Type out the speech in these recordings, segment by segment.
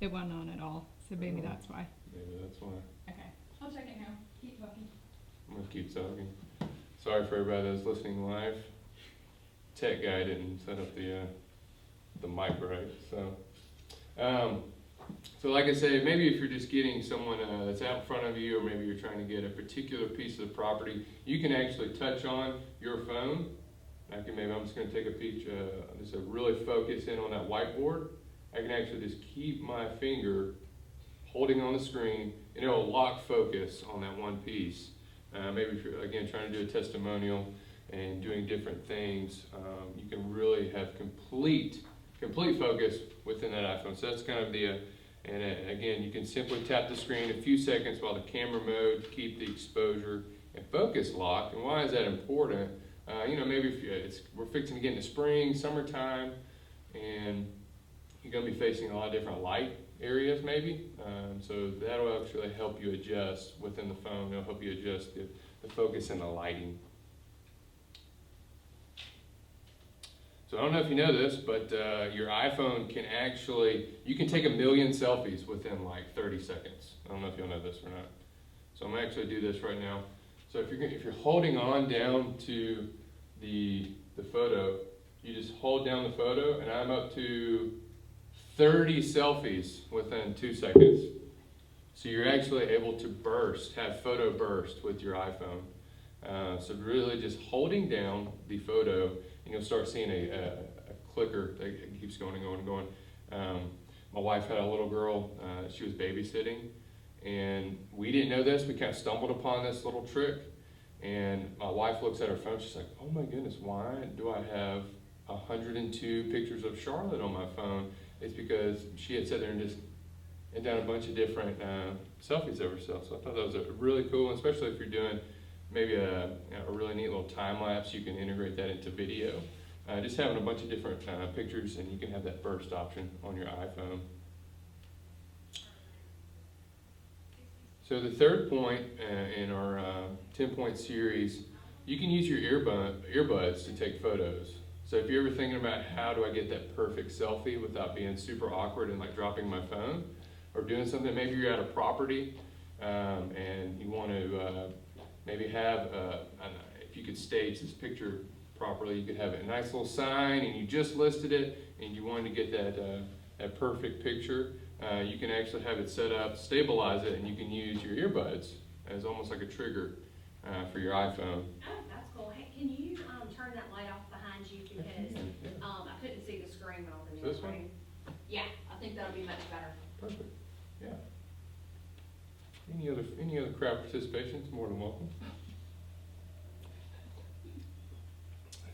it wasn't on at all. So maybe that's why. Maybe that's why. Okay, I'll check it now. Keep talking. I'm gonna keep talking. Sorry for everybody that's listening live. Tech guy didn't set up the mic right, so. So like I say, maybe if you're just getting someone that's out in front of you, or maybe you're trying to get a particular piece of the property, you can actually touch on your phone. I'm just going to take a peek, just to really focus in on that whiteboard. I can actually just keep my finger holding on the screen, and it will lock focus on that one piece. Maybe if you're, again, trying to do a testimonial and doing different things, you can really have complete focus within that iPhone. So that's kind of and again, you can simply tap the screen a few seconds while the camera mode to keep the exposure and focus locked. And why is that important? Maybe if we're fixing to get into spring, summertime, and you're going to be facing a lot of different light areas maybe. So that'll actually help you adjust within the phone. It'll help you adjust the focus and the lighting. So I don't know if you know this, but your iPhone can you can take 1 million selfies within like 30 seconds. I don't know if you'll know this or not. So I'm going to actually do this right now. So if you're holding on down to the photo, you just hold down the photo, and I'm up to 30 selfies within 2 seconds. So you're actually able to have photo burst with your iPhone. So really just holding down the photo, and you'll start seeing a clicker that keeps going and going and going. My wife had a little girl, she was babysitting, and we didn't know this. We kind of stumbled upon this little trick, and my wife looks at her phone. She's like, "Oh my goodness, why do I have 102 pictures of Charlotte on my phone?" It's because she had sat there and done a bunch of different selfies of herself. So I thought that was really cool, especially if you're doing maybe a really neat little time lapse. You can integrate that into video. Just having a bunch of different pictures, and you can have that burst option on your iPhone. So the third point in our 10-point series, you can use your earbuds to take photos. So if you're ever thinking about how do I get that perfect selfie without being super awkward and like dropping my phone, or doing something, maybe you're at a property and you want to maybe have, if you could stage this picture properly, you could have a nice little sign, and you just listed it, and you wanted to get that perfect picture. You can actually have it set up, stabilize it, and you can use your earbuds as almost like a trigger for your iPhone. Oh, that's cool. Hey, can you turn that light off behind you, because I couldn't see the screen when I was in the This one? screen. Yeah, I think that'll be much better. Perfect. Yeah. Any other crowd participation is more than welcome.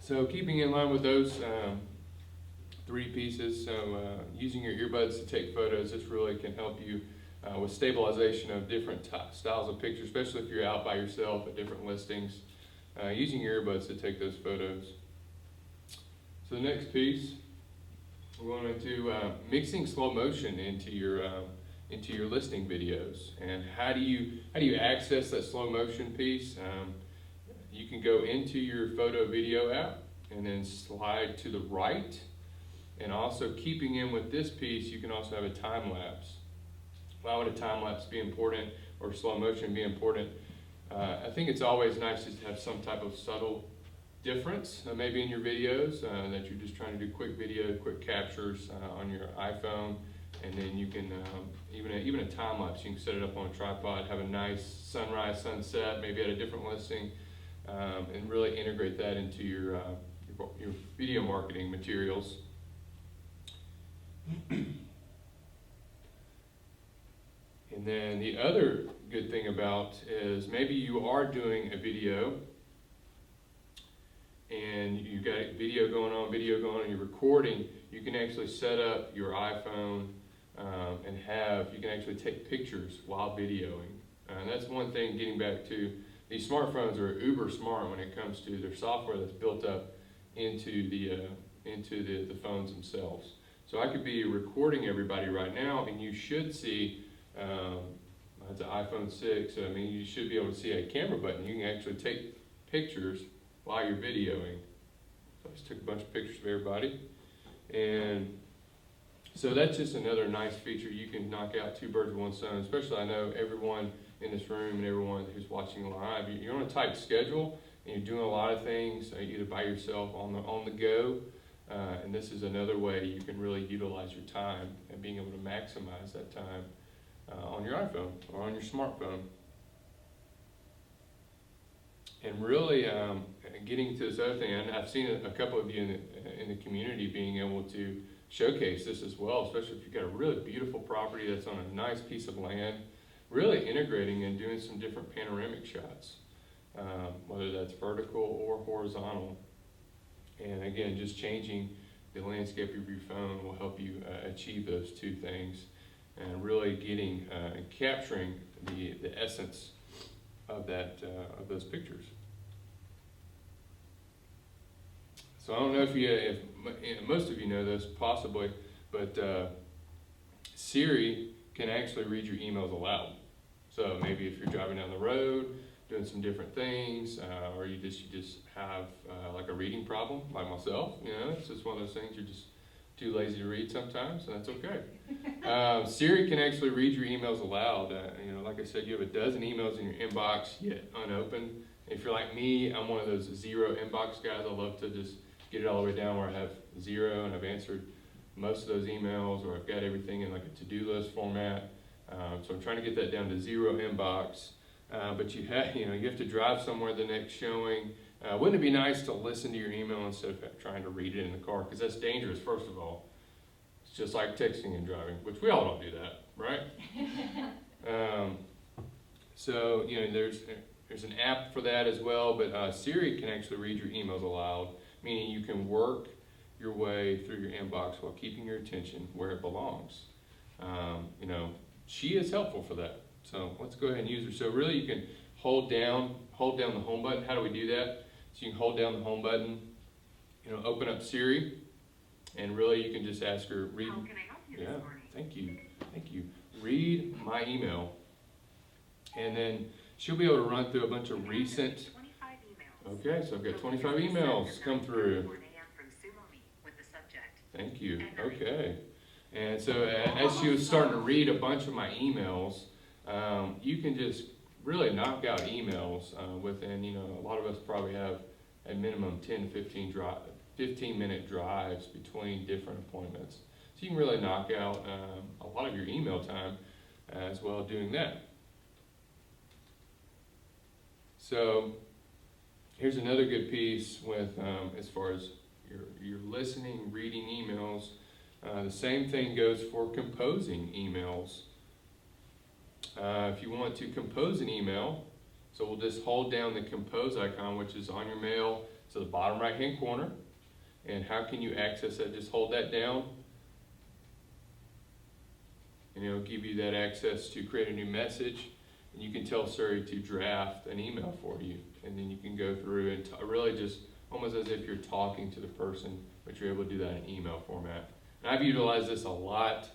So keeping in line with those 3 pieces, so using your earbuds to take photos, this really can help you with stabilization of different styles of pictures, especially if you're out by yourself at different listings, using your earbuds to take those photos. So the next piece, we're going to mixing slow motion into your listing videos. And how do you access that slow motion piece? You can go into your photo video app and then slide to the right. And also keeping in with this piece, you can also have a time lapse. Why would a time lapse be important, or slow motion be important? I think it's always nice to have some type of subtle difference, maybe in your videos, that you're just trying to do quick video, quick captures on your iPhone. And then you can, even a time lapse, you can set it up on a tripod, have a nice sunrise, sunset, maybe at a different listing, and really integrate that into your video marketing materials. And then the other good thing about is maybe you are doing a video and you've got video going on, you're recording. You can actually set up your iPhone and you can actually take pictures while videoing. And that's one thing, getting back to these smartphones are uber smart when it comes to their software that's built up into the phones themselves. So I could be recording everybody right now, and you should see, it's an iPhone 6, so you should be able to see a camera button. You can actually take pictures while you're videoing. So I just took a bunch of pictures of everybody. And So that's just another nice feature. You can knock out two birds with one stone, especially I know everyone in this room and everyone who's watching live, you're on a tight schedule and you're doing a lot of things either by yourself on the go, and this is another way you can really utilize your time and being able to maximize that time on your iPhone or on your smartphone. And really getting to this other thing, and I've seen a couple of you in the community being able to showcase this as well, especially if you've got a really beautiful property that's on a nice piece of land, really integrating and doing some different panoramic shots, whether that's vertical or horizontal. And again, just changing the landscape of your phone will help you achieve those two things, and really getting and capturing the essence of that of those pictures. So I don't know if most of you know this, possibly, but Siri can actually read your emails aloud. So maybe if you're driving down the road, doing some different things, or you just have like a reading problem, like myself, it's just one of those things you're just too lazy to read sometimes, and that's okay. Siri can actually read your emails aloud. Like I said, you have a dozen emails in your inbox yet unopened. If you're like me, I'm one of those zero inbox guys. I love to just get it all the way down where I have zero and I've answered most of those emails, or I've got everything in like a to-do list format. So I'm trying to get that down to zero inbox. But you have to drive somewhere the next showing. Wouldn't it be nice to listen to your email instead of trying to read it in the car? Because that's dangerous, first of all. It's just like texting and driving, which we all don't do that, right? So there's an app for that as well, but Siri can actually read your emails aloud, meaning you can work your way through your inbox while keeping your attention where it belongs. She is helpful for that. So let's go ahead and use her. So really you can hold down the home button. How do we do that? So you can hold down the home button, open up Siri, and really you can just ask her, read. How can I help you this morning? Thank you. Read my email. And then she'll be able to run through a bunch of recent. 25 emails. Okay, so I've got 25 emails come through. Thank you. Okay. And so as she was starting to read a bunch of my emails, you can just really knock out emails within, a lot of us probably have a minimum 10 to 15-minute drives between different appointments. So you can really knock out a lot of your email time as well doing that. So here's another good piece with as far as your listening, reading emails. The same thing goes for composing emails. If you want to compose an email, so we'll just hold down the compose icon, which is on your mail to the bottom right hand corner. And how can you access that? Just hold that down, and it'll give you that access to create a new message. And you can tell Siri to draft an email for you, and then you can go through and really just almost as if you're talking to the person, but you're able to do that in email format. And I've utilized this a lot,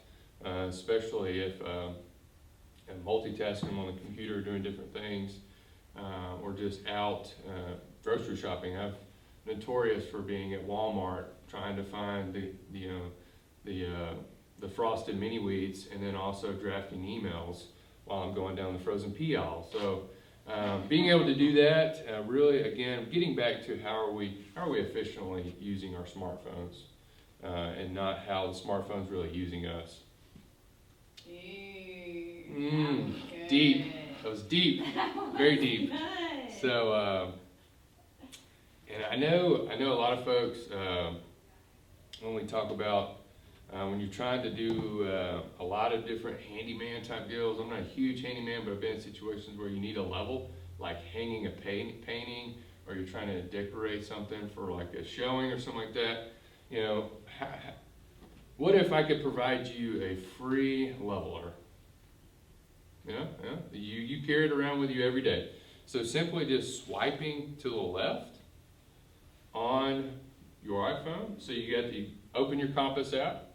especially if I'm multitasking on the computer doing different things, or just out grocery shopping. I'm notorious for being at Walmart trying to find the frosted mini wheats, and then also drafting emails while I'm going down the frozen pea aisle. So being able to do that, really, again, getting back to how are we efficiently using our smartphones, and not how the smartphone's really using us. Deep. That was deep. Very deep. So, and I know a lot of folks, when we talk about when you're trying to do a lot of different handyman type deals. I'm not a huge handyman, but I've been in situations where you need a level, like hanging a painting, or you're trying to decorate something for like a showing or something like that. What if I could provide you a free leveler? You carry it around with you every day. So simply just swiping to the left on your iPhone. So you got to open your compass app.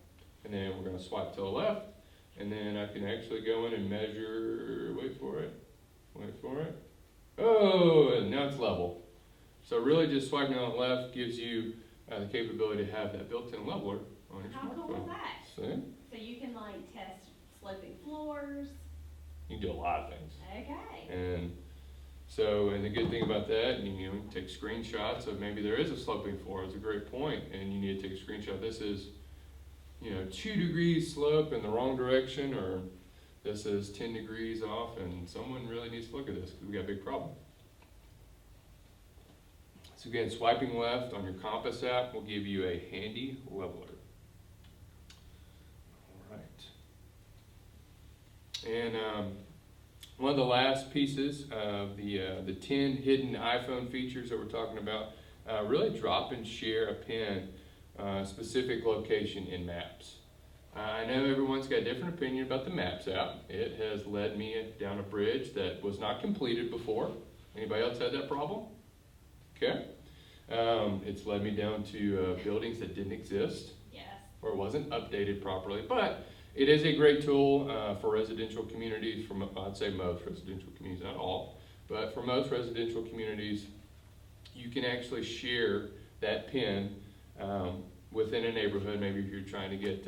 And then we're going to swipe to the left, and then I can actually go in and measure, wait for it. Oh, and now it's level. So really just swiping on the left gives you the capability to have that built-in leveler on your How cool smartphone. is that? See? So you can like test sloping floors. You can do a lot of things. Okay. And so, and the good thing about that, you know, take screenshots of maybe there is a sloping floor. It's a great point, and you need to take a screenshot. This is, you know, 2 degrees slope in the wrong direction, or this is 10 degrees off, and someone really needs to look at this because we got a big problem. So again, swiping left on your compass app will give you a handy leveler. All right. And one of the last pieces of the 10 hidden iPhone features that we're talking about, really drop and share a pin, specific location in Maps. I know everyone's got a different opinion about the Maps app. It has led me down a bridge that was not completed before. Anybody else had that problem? Okay. It's led me down to buildings that didn't exist Yes. or wasn't updated properly, but it is a great tool for residential communities, I'd say most residential communities, not all, but for most residential communities, you can actually share that pin within a neighborhood. Maybe if you're trying to get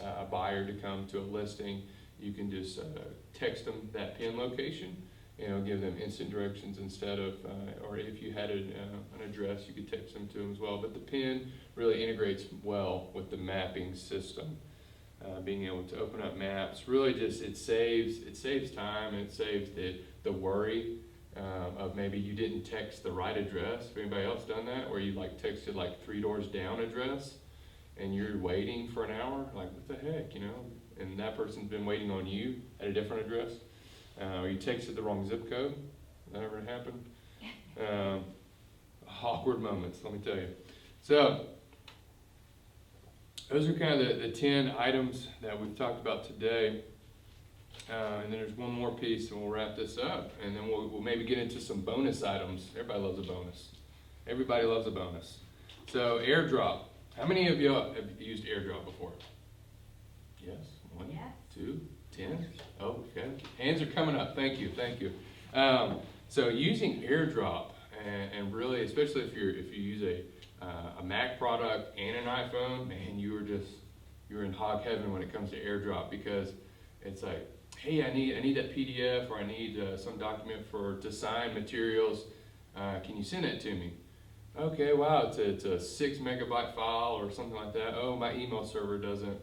a buyer to come to a listing, you can just text them that pin location, and it'll give them instant directions instead of, or if you had an address, you could text them to them as well. But the pin really integrates well with the mapping system. Being able to open up maps, really just, it saves time, and it saves the worry of maybe you didn't text the right address. Have anybody else done that? Where you like texted like 3 doors down address and you're waiting for an hour? Like, what the heck, you know? And that person's been waiting on you at a different address. Or you texted the wrong zip code. That ever happened? Awkward moments, let me tell you. So, those are kind of the 10 items that we've talked about today. And then there's one more piece, and we'll wrap this up. And then we'll maybe get into some bonus items. Everybody loves a bonus. Everybody loves a bonus. So, AirDrop. How many of you have used AirDrop before? Yes? 1, Yes. 2, 10? Oh, okay. Hands are coming up. Thank you. So, using AirDrop, and really, especially if you use a Mac product and an iPhone, man, you're in hog heaven when it comes to AirDrop, because it's like, hey, I need that PDF, or I need some document to sign materials. Can you send it to me? Okay, wow, it's a 6 megabyte file or something like that. Oh, my email server doesn't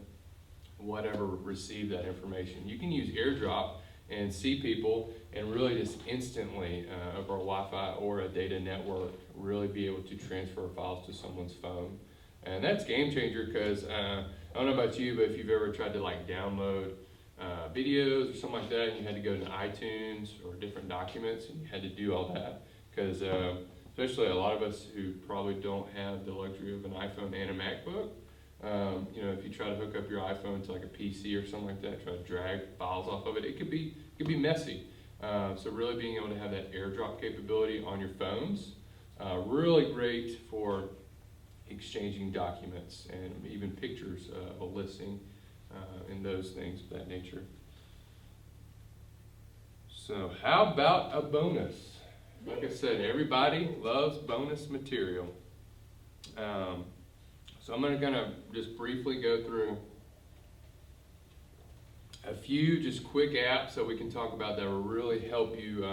receive that information. You can use AirDrop and see people and really just instantly over a Wi-Fi or a data network really be able to transfer files to someone's phone. And that's game changer, because I don't know about you, but if you've ever tried to like download videos or something like that, and you had to go to iTunes or different documents and you had to do all that, because especially a lot of us who probably don't have the luxury of an iPhone and a MacBook, you know, if you try to hook up your iPhone to like a PC or something like that, try to drag files off of it, it could be messy. So really being able to have that AirDrop capability on your phones, really great for exchanging documents and even pictures of a listing and those things of that nature. So how about a bonus? Like I said, everybody loves bonus material. So I'm going to just briefly go through a few just quick apps that we can talk about that will really help you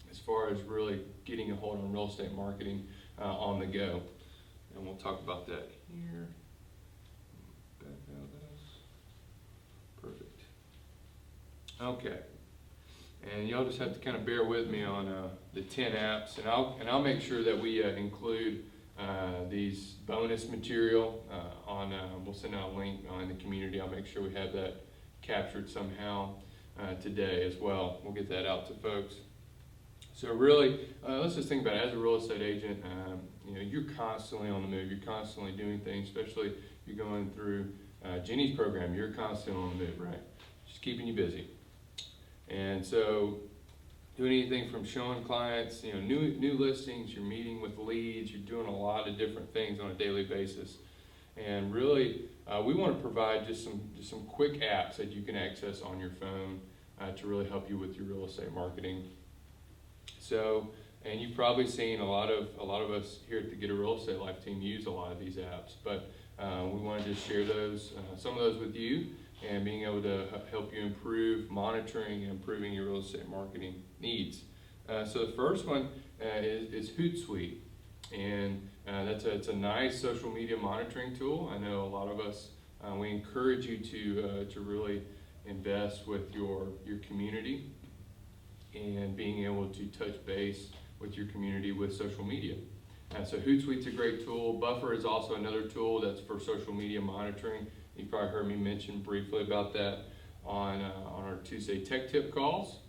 as far as really getting a hold on real estate marketing on the go. And we'll talk about that here. Back out of this. Perfect. Okay. And y'all just have to kind of bear with me on the 10 apps, and I'll make sure that we include these bonus material we'll send out a link in the community. I'll make sure we have that captured somehow today as well. We'll get that out to folks. So really, let's just think about it. As a real estate agent, you know, you're constantly on the move. You're constantly doing things, especially if you're going through Genny's program. You're constantly on the move, right? Just keeping you busy. And so doing anything from showing clients, you know, new listings, you're meeting with leads, you're doing a lot of different things on a daily basis. And really, we want to provide just some quick apps that you can access on your phone to really help you with your real estate marketing. So, and you've probably seen a lot of us here at the Get a Real Estate Life team use a lot of these apps. But we wanted to share those, some of those with you, and being able to help you improve monitoring and improving your real estate marketing needs. So the first one is Hootsuite, and it's a nice social media monitoring tool. I know a lot of us, we encourage you to really invest with your community and being able to touch base with your community with social media. So Hootsuite's a great tool. Buffer is also another tool that's for social media monitoring. You probably heard me mention briefly about that on our Tuesday Tech Tip calls.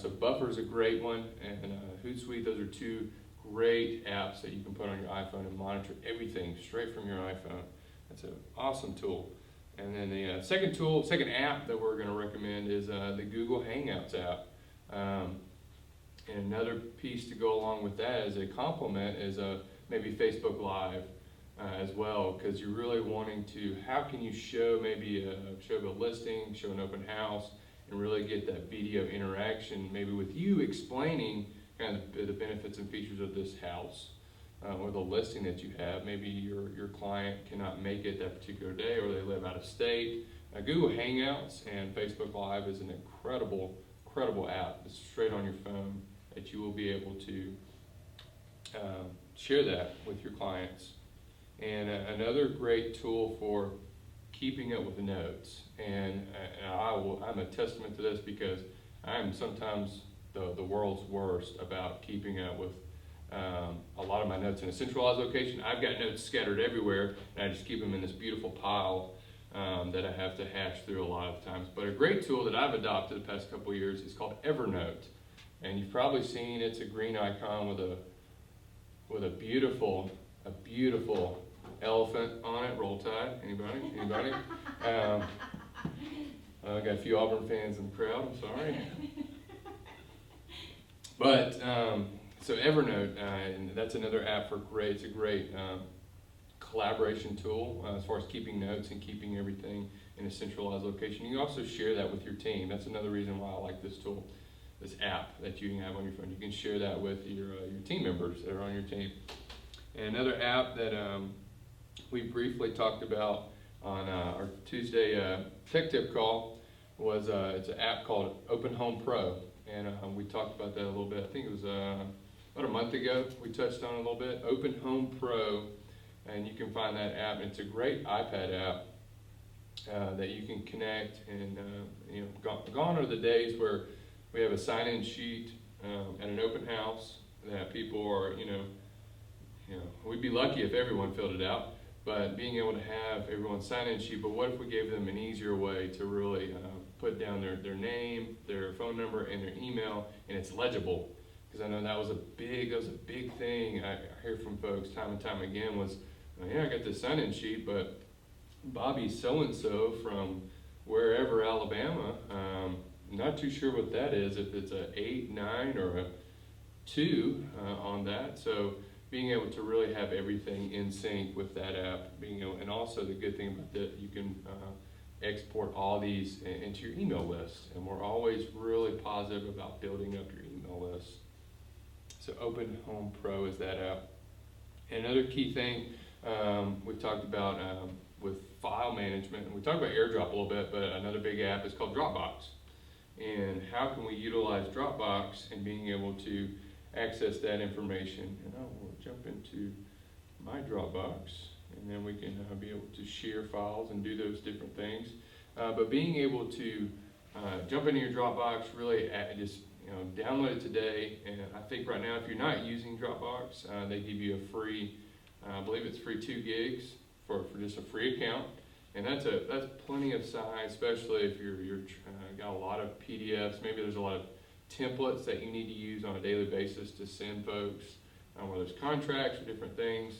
So Buffer is a great one, and Hootsuite, those are two great apps that you can put on your iPhone and monitor everything straight from your iPhone. That's an awesome tool. And then the second app that we're going to recommend is the Google Hangouts app. And another piece to go along with that as a complement is maybe Facebook Live as well, because you're really wanting to, how can you show maybe show a listing, show an open house, and really get that video interaction, maybe with you explaining kind of the benefits and features of this house or the listing that you have. Maybe your client cannot make it that particular day, or they live out of state. Google Hangouts and Facebook Live is an incredible app. It's straight on your phone that you will be able to share that with your clients. And another great tool for keeping up with notes. And I'm a testament to this because I'm sometimes the world's worst about keeping up with a lot of my notes in a centralized location. I've got notes scattered everywhere, and I just keep them in this beautiful pile that I have to hash through a lot of times. But a great tool that I've adopted the past couple of years is called Evernote. And you've probably seen, it's a green icon with a beautiful elephant on it. Roll Tide. Anybody? I got a few Auburn fans in the crowd. I'm sorry. But so Evernote, and that's another app it's a great collaboration tool as far as keeping notes and keeping everything in a centralized location. You can also share that with your team. That's another reason why I like this tool, this app that you can have on your phone. You can share that with your team members that are on your team. And another app that we briefly talked about on our Tuesday Tech Tip call was it's an app called Open Home Pro. And we talked about that a little bit. I think it was about a month ago we touched on it a little bit. Open Home Pro, and you can find that app. And it's a great iPad app that you can connect. And gone are the days where we have a sign-in sheet at an open house that people are, we'd be lucky if everyone filled it out. But being able to have everyone sign-in sheet, but what if we gave them an easier way to really put down their name, their phone number, and their email, and it's legible? Because I know that was a big thing I hear from folks time and time again was, I got this sign-in sheet, but Bobby so-and-so from wherever, Alabama, not too sure what that is, if it's a 8, 9, or a 2 on that. So being able to really have everything in sync with that app, and also the good thing about that, you can export all these into your email list. And we're always really positive about building up your email list. So Open Home Pro is that app. And another key thing we've talked about with file management, and we talked about AirDrop a little bit, but another big app is called Dropbox. And how can we utilize Dropbox and being able to access that information? And we'll jump into my Dropbox, and then we can be able to share files and do those different things. But being able to jump into your Dropbox, really just download it today. And I think right now, if you're not using Dropbox, they give you a free, I believe it's free 2 gigs for just a free account. And that's plenty of size, especially if you're got a lot of PDFs. Maybe there's a lot of templates that you need to use on a daily basis to send folks, whether it's contracts or different things.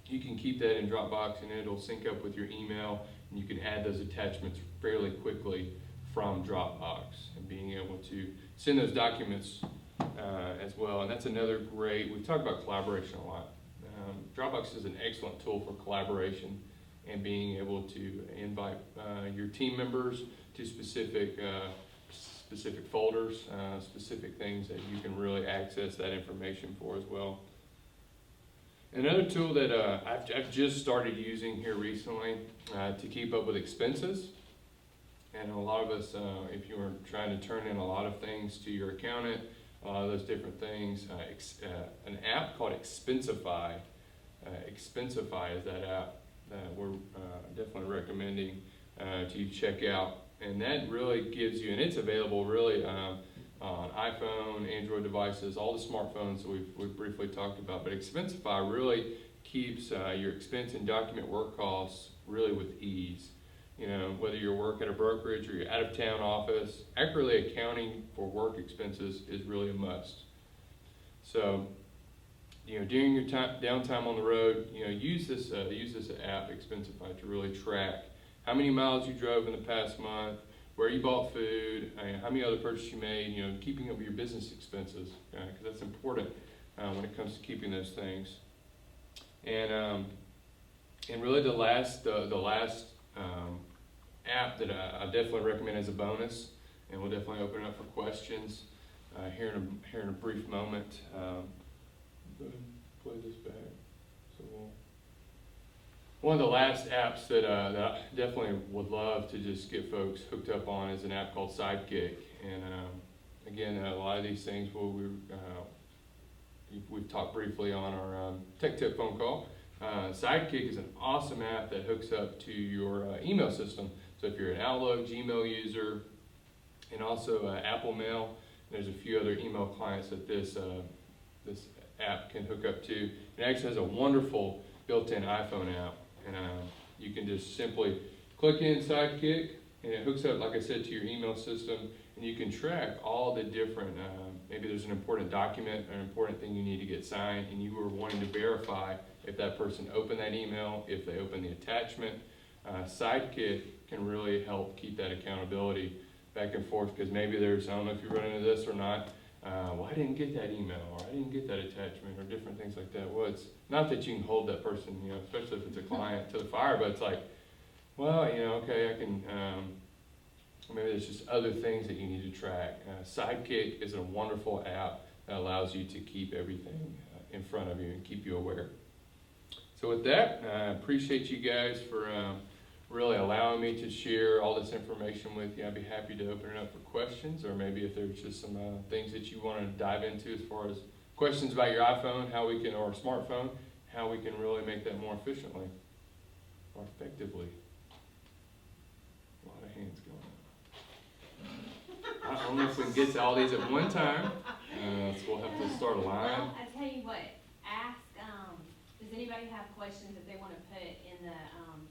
You can keep that in Dropbox, and it'll sync up with your email, and you can add those attachments fairly quickly from Dropbox, and being able to send those documents as well. And that's another great, we've talked about collaboration a lot. Dropbox is an excellent tool for collaboration and being able to invite your team members to specific folders, specific things that you can really access that information for as well. Another tool that I've just started using here recently to keep up with expenses. And a lot of us, if you are trying to turn in a lot of things to your accountant, a lot of those different things, an app called Expensify. Expensify is that app that we're definitely recommending to you check out. And that really gives you, and it's available really on iPhone, Android devices, all the smartphones that we've briefly talked about. But Expensify really keeps your expense and document work costs really with ease. You know, whether you work at a brokerage or you're out of town office, accurately accounting for work expenses is really a must. So, you know, during your downtime on the road, you know, use this app, Expensify, to really track how many miles you drove in the past month, where you bought food, how many other purchases you made, you know, keeping up with your business expenses, because that's important when it comes to keeping those things. And really the last app that I definitely recommend as a bonus, and we'll definitely open it up for questions here in a brief moment. Go ahead and play this back. So one of the last apps that I definitely would love to just get folks hooked up on is an app called Sidekick. And again, a lot of these things we've talked briefly on our Tech Tip phone call. Sidekick is an awesome app that hooks up to your email system. So if you're an Outlook, Gmail user, and also Apple Mail, there's a few other email clients that this app can hook up to. It actually has a wonderful built-in iPhone app, and you can just simply click in Sidekick, and it hooks up, like I said, to your email system, and you can track all the different, maybe there's an important document, an important thing you need to get signed, and you were wanting to verify if that person opened that email, if they opened the attachment. Sidekick can really help keep that accountability back and forth, because maybe there's, I don't know if you run into this or not, well, I didn't get that email, or I didn't get that attachment, or different things like that. Well, it's not that you can hold that person, you know, especially if it's a client, to the fire, but it's like, well, you know, okay, I can, maybe there's just other things that you need to track. Sidekick is a wonderful app that allows you to keep everything in front of you and keep you aware. So with that, I appreciate you guys for really allowing me to share all this information with you. I'd be happy to open it up for questions, or maybe if there's just some things that you want to dive into as far as questions about your iPhone, or smartphone, how we can really make that more efficiently or effectively. A lot of hands going up. I don't know if we can get to all these at one time, so we'll have to start a line. Well, I tell you what, ask, does anybody have questions that they want to put in the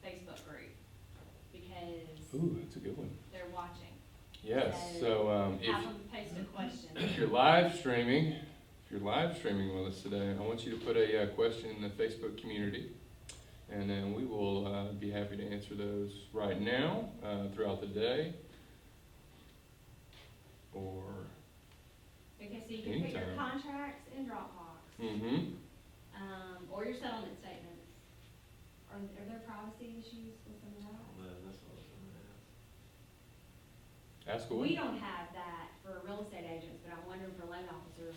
Facebook group? Because Ooh, that's a good one. they're watching. Yes, so Have them post a question. if you're live streaming with us today, I want you to put a question in the Facebook community, and then we will be happy to answer those right now throughout the day, or Okay, so you can put your anytime. contracts in Dropbox, or your settlement statements. Are there privacy issues with some of that? That's what I was gonna ask. Ask away. We don't have that for real estate agents, but I'm wondering for loan officers,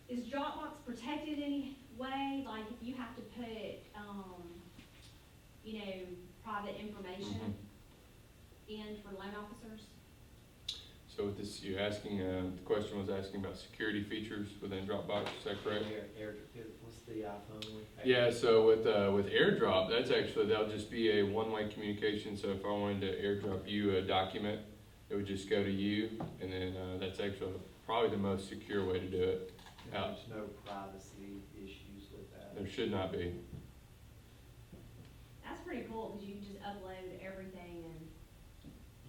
is Dropbox protected in any way? Like if you have to put, private information in for loan officers? So with this, you're asking, the question was asking about security features within Dropbox, is that correct? What's the iPhone we pay? Yeah, so with AirDrop, that'll just be a one-way communication. So if I wanted to AirDrop you a document, it would just go to you, and then that's actually probably the most secure way to do it. There's no privacy issues with that. There should not be. That's pretty cool, because you can just upload everything and,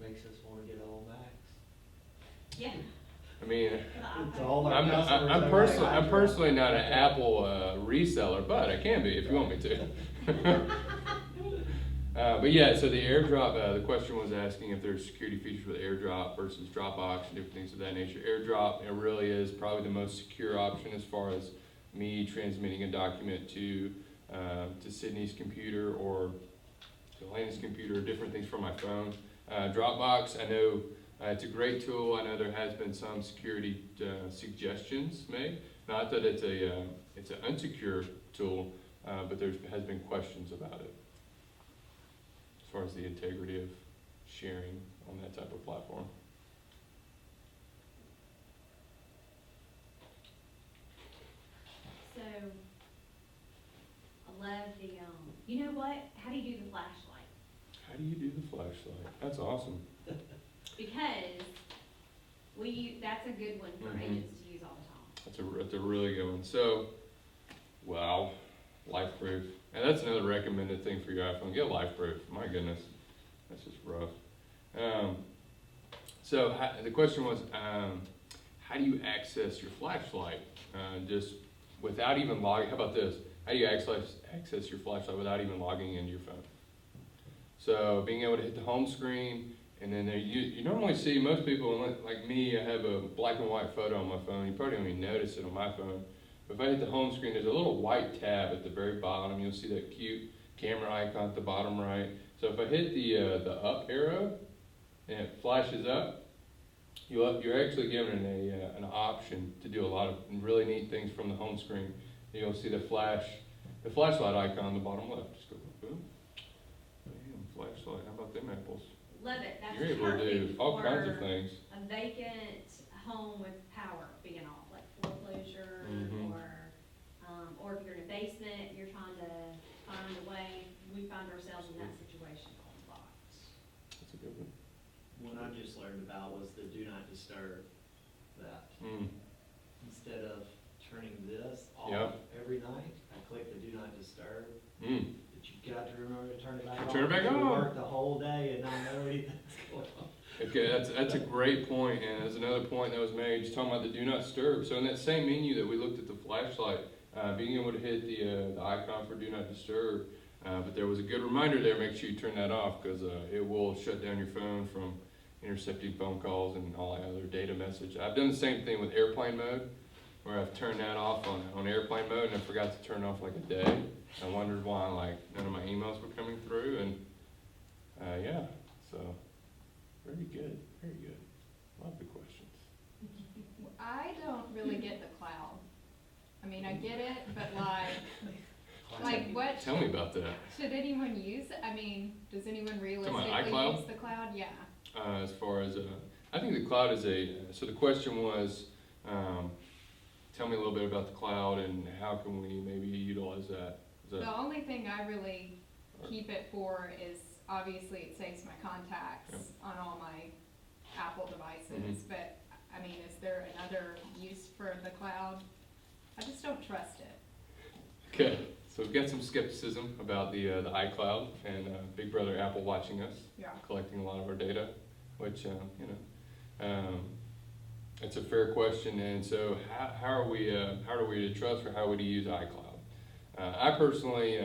Makes us wanna get all Macs. yeah. I mean, It's all our I'm customers. I'm personally not an Apple reseller, but I can be if you want me to. But yeah, so the AirDrop, the question was asking if there's security features with AirDrop versus Dropbox and different things of that nature. AirDrop, it really is probably the most secure option as far as me transmitting a document to Sydney's computer or to Elena's computer, or different things from my phone. Dropbox, I know it's a great tool. I know there has been some security suggestions made. Not that it's an unsecure tool, but there has been questions about it as far as the integrity of sharing on that type of platform. So, I love the, you know what, how do you do the flashlight? How do you do the flashlight? That's awesome. Because that's a good one for Mhm. agents to use all the time. That's a really good one. So, wow, life proof. And that's another recommended thing for your iPhone. Get life proof. My goodness, that's just rough. The question was, how do you access your flashlight? Just without even logging. How about this? How do you access your flashlight without even logging into your phone? So being able to hit the home screen, and then you normally see most people, like me, I have a black and white photo on my phone. You probably don't even notice it on my phone. But if I hit the home screen, there's a little white tab at the very bottom. You'll see that cute camera icon at the bottom right. So if I hit the up arrow and it flashes up, you're actually given an option to do a lot of really neat things from the home screen. You'll see the flashlight icon on the bottom left. Just go boom. Bam, flashlight. How about them apples? Love it, that's You're able to do perfect all kinds of for things. a vacant home with power being off, like foreclosure, Mhm. or if you're in a basement, you're trying to find a way. We find ourselves in that situation a lot. That's a good one. One I just learned about was the do not disturb, that Mm. instead of turning this off Yep. every night, I click the do not disturb, Mm. but you've got to remember to turn it back on. Turn it back You on. work the whole day and not know anything's going on. Okay, that's a great point, and there's another point that was made, just talking about the do not disturb. So in that same menu that we looked at the flashlight, being able to hit the icon for do not disturb, but there was a good reminder there, make sure you turn that off, because it will shut down your phone from intercepting phone calls and all that other data message. I've done the same thing with airplane mode, where I've turned that off on airplane mode, and I forgot to turn it off like a day. I wondered why none of my emails were coming through, and yeah, so very good, very good. Love the questions. I don't really get the cloud. I mean, I get it, but like what, Tell me about that. should anyone use it? I mean, does anyone realistically iCloud? use the cloud? Yeah. As far as, I think the cloud is so the question was, tell me a little bit about the cloud and how can we maybe utilize that? The only thing I really keep it for is, obviously it saves my contacts on all my Apple devices, but I mean, is there another use for the cloud? I just don't trust it. Okay, so we've got some skepticism about the iCloud and Big Brother Apple watching us, Yeah. collecting a lot of our data, which, it's a fair question. And so how are we to trust, or how would you use iCloud? I personally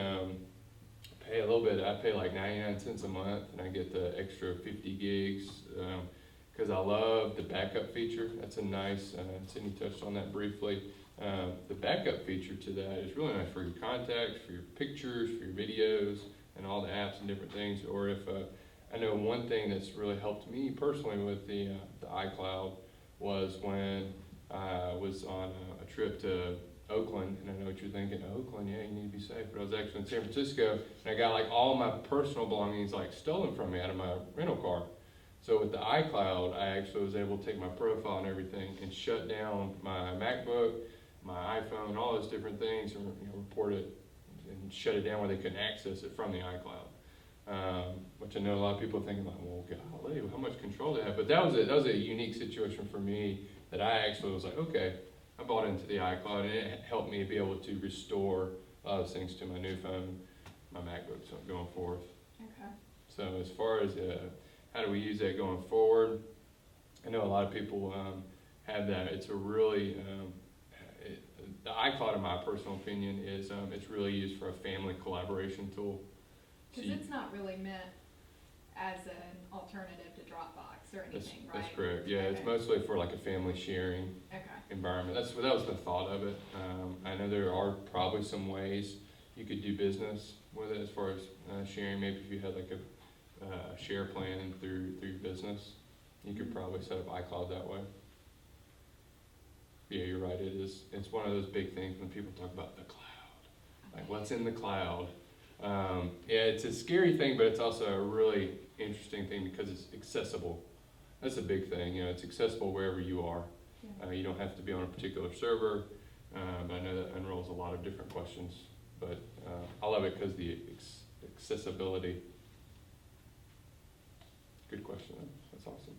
pay a little bit. I pay like 99 cents a month, and I get the extra 50 gigs because I love the backup feature. That's a nice, Sydney touched on that briefly. The backup feature to that is really nice for your contacts, for your pictures, for your videos, and all the apps and different things. Or if I know one thing that's really helped me personally with the iCloud was when I was on a trip to Oakland, and I know what you're thinking, Oakland, yeah, you need to be safe. But I was actually in San Francisco, and I got like all my personal belongings like stolen from me out of my rental car. So with the iCloud, I actually was able to take my profile and everything and shut down my MacBook, my iPhone, all those different things, and report it and shut it down where they couldn't access it from the iCloud. Which I know a lot of people are thinking like, well, golly, how much control they have. But that was a unique situation for me that I actually was like, okay, I bought into the iCloud, and it helped me be able to restore a lot of things to my new phone, my MacBook, so going forth. Okay. So as far as how do we use that going forward, I know a lot of people have that. It's a really, the iCloud, in my personal opinion, is it's really used for a family collaboration tool. Because it's not really meant as an alternative to Dropbox or anything, right? That's correct. Yeah, it's Okay. mostly for like a family sharing Okay. environment. That was the thought of it. I know there are probably some ways you could do business with it as far as sharing. Maybe if you had like a share plan through your business, you could probably set up iCloud that way. Yeah, you're right, it is, it's one of those big things when people talk about the cloud, like what's in the cloud. Yeah, it's a scary thing, but it's also a really interesting thing because it's accessible. That's a big thing, it's accessible wherever you are. Yeah. You don't have to be on a particular server. I know that unrolls a lot of different questions, but I love it because the accessibility. Good question, that's awesome.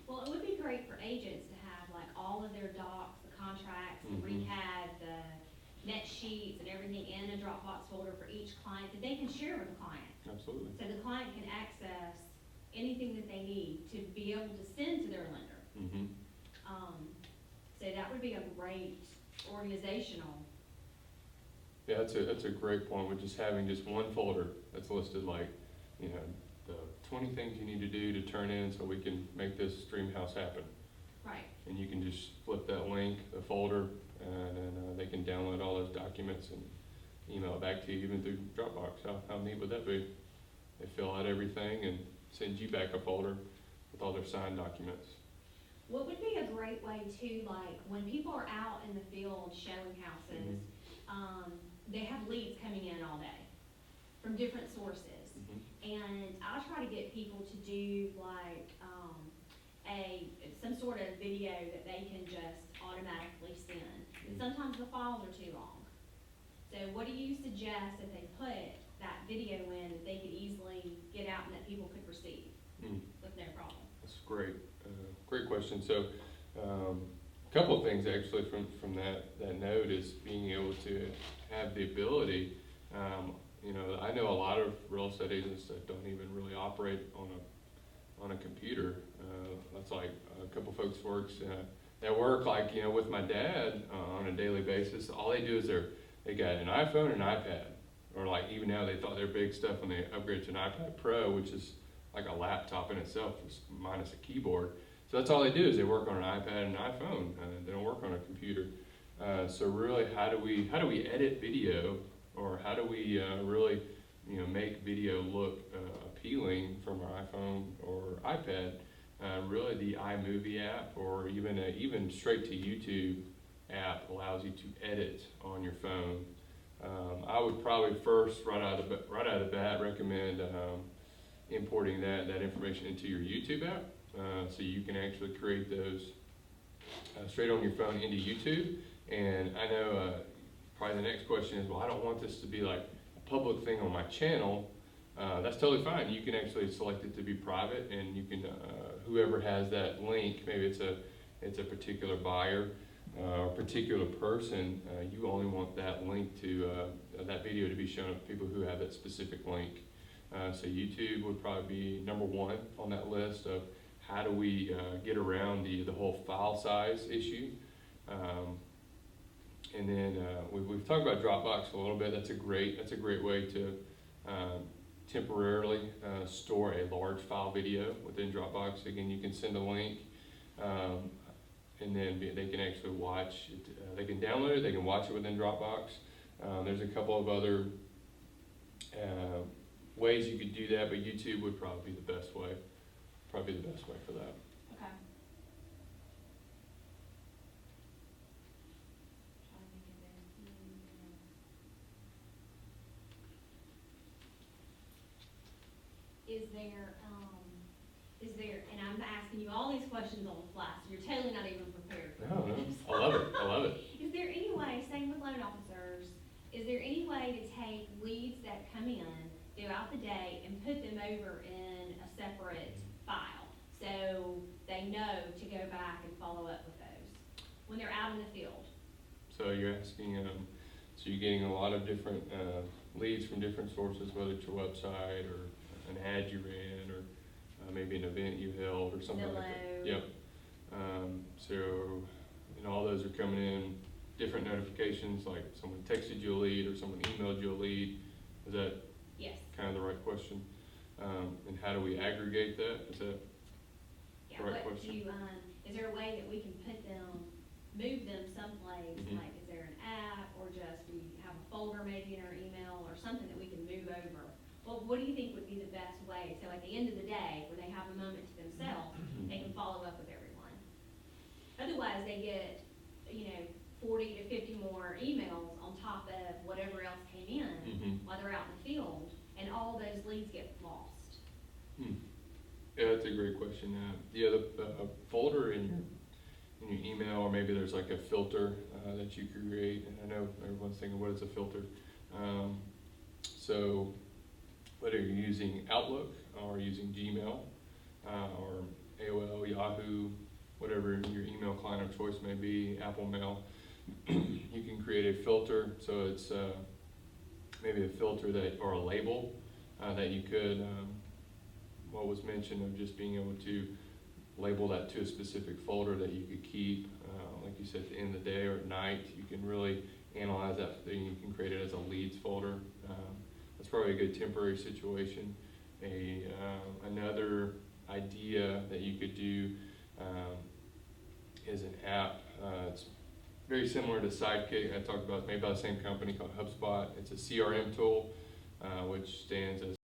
Well, it would be great for agents to have like all of their docs, the contracts, the Mhm. recad, the net sheets and everything in a Dropbox folder for each client that they can share with the client. Absolutely. So the client can access anything that they need to be able to send to their lender. Mm-hmm. So that would be a great organizational. Yeah, that's a great point, with just having just one folder that's listed like, the 20 things you need to do to turn in so we can make this dream house happen. Right. And you can just flip that link, the folder, and then they can download all those documents and email it back to you, even through Dropbox. How neat would that be? They fill out everything and send you back a folder with all their signed documents. What would be a great way too, like when people are out in the field showing houses, they have leads coming in all day from different sources. And I try to get people to do like some sort of video that they can just automatically send. And sometimes the files are too long. So what do you suggest that they put that video in that they could easily get out and that people could receive with no problem? That's great. Great question. So, a couple of things actually from that note is being able to have the ability. I know a lot of real estate agents that don't even really operate on a computer. That's like a couple folks that work like with my dad on a daily basis. All they do is they got an iPhone and an iPad, or like even now they thought their big stuff when they upgrade to an iPad Pro, which is like a laptop in itself, just minus a keyboard. So that's all they do is they work on an iPad and an iPhone. They don't work on a computer. So really, how do we edit video, or how do we really make video look appealing from our iPhone or iPad? Really, the iMovie app, or even straight to YouTube app, allows you to edit on your phone. I would probably first right out of the bat recommend importing that information into your YouTube app, so you can actually create those straight on your phone into YouTube. And I know probably the next question is, well, I don't want this to be like a public thing on my channel. That's totally fine. You can actually select it to be private, and you can whoever has that link, maybe it's a particular buyer or particular person, you only want that link to that video to be shown to people who have that specific link. So YouTube would probably be number one on that list of how do we get around the whole file size issue. And then we've talked about Dropbox a little bit. That's a great way to temporarily store a large file video within Dropbox. Again, you can send a link, and then they can actually watch it. They can download it. They can watch it within Dropbox. There's a couple of other ways you could do that, but YouTube would probably be the best way. Probably the best way for that. Okay. Is there, and I'm asking you all these questions on the fly, so you're totally not even prepared for No, this. I love it. Is there any way, same with loan officers, is there any way to take leads that come in throughout the day and put them over in a separate file, so they know to go back and follow up with those when they're out in the field? So you're asking, so you're getting a lot of different leads from different sources, whether it's your website or an ad you ran, or maybe an event you held or something like that. Yep. So, all those are coming in, different notifications, like someone texted you a lead or someone emailed you a lead. Is that Yes. kind of the right question? And how do we aggregate that? Is that Yeah, the right what question? do you, is there a way that we can move them someplace, Mhm. like is there an app, or just we have a folder maybe in our email, or something that we can move over? Well, what do you think would be the best way, so at the end of the day, when they have a moment to themselves, they can follow up with everyone? Otherwise, they get, 40 to 50 more emails on top of whatever else came in Mhm. while they're out in the field, and all those leads get lost. Yeah, that's a great question. Yeah, the folder in your email, or maybe there's like a filter that you create. And I know everyone's thinking, what is a filter? So whether you're using Outlook or using Gmail or AOL, Yahoo, whatever your email client of choice may be, Apple Mail, you can create a filter. So it's maybe a filter that, or a label that you could, what was mentioned of just being able to label that to a specific folder that you could keep, like you said, at the end of the day or at night. You can really analyze that thing. You can create it as a leads folder. That's probably a good temporary situation. Another idea that you could do is an app. It's very similar to Sidekick. I talked about, it's made by the same company called HubSpot. It's a CRM tool, which stands as